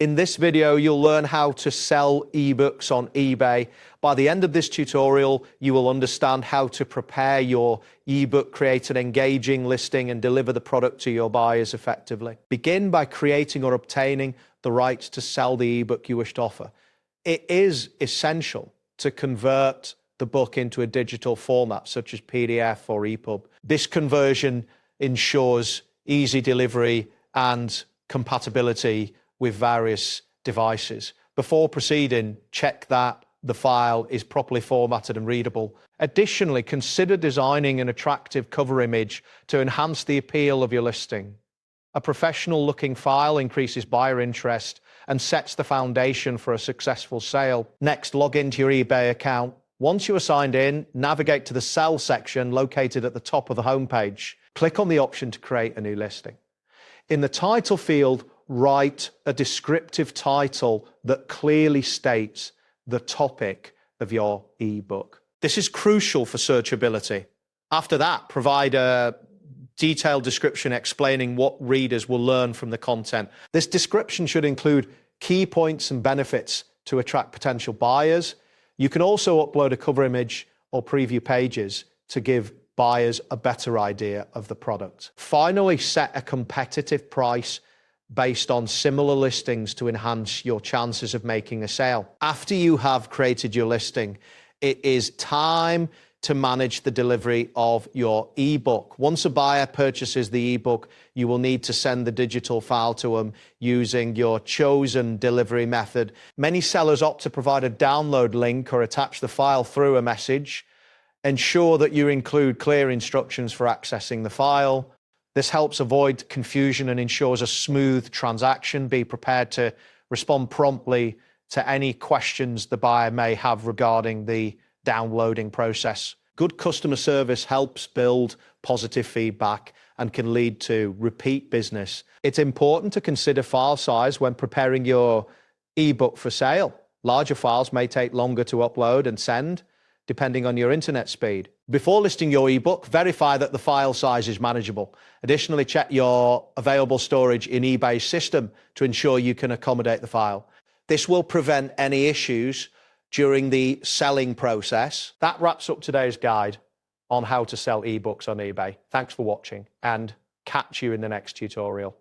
In this video, you'll learn how to sell ebooks on eBay. By the end of this tutorial, you will understand how to prepare your ebook, create an engaging listing, and deliver the product to your buyers effectively. Begin by creating or obtaining the rights to sell the ebook you wish to offer. It is essential to convert the book into a digital format, such as PDF or EPUB. This conversion ensures easy delivery and compatibility with various devices. Before proceeding, check that the file is properly formatted and readable. Additionally, consider designing an attractive cover image to enhance the appeal of your listing. A professional-looking file increases buyer interest and sets the foundation for a successful sale. Next, log into your eBay account. Once you are signed in, navigate to the Sell section located at the top of the homepage. Click on the option to create a new listing. In the title field, write a descriptive title that clearly states the topic of your ebook. This is crucial for searchability. After that, provide a detailed description explaining what readers will learn from the content. This description should include key points and benefits to attract potential buyers. You can also upload a cover image or preview pages to give buyers a better idea of the product. Finally, set a competitive price based on similar listings to enhance your chances of making a sale. After you have created your listing, it is time to manage the delivery of your ebook. Once a buyer purchases the ebook, you will need to send the digital file to them using your chosen delivery method. Many sellers opt to provide a download link or attach the file through a message. Ensure that you include clear instructions for accessing the file. This helps avoid confusion and ensures a smooth transaction. Be prepared to respond promptly to any questions the buyer may have regarding the downloading process. Good customer service helps build positive feedback and can lead to repeat business. It's important to consider file size when preparing your ebook for sale. Larger files may take longer to upload and send, depending on your internet speed. Before listing your ebook, verify that the file size is manageable. Additionally, check your available storage in eBay's system to ensure you can accommodate the file. This will prevent any issues during the selling process. That wraps up today's guide on how to sell ebooks on eBay. Thanks for watching and catch you in the next tutorial.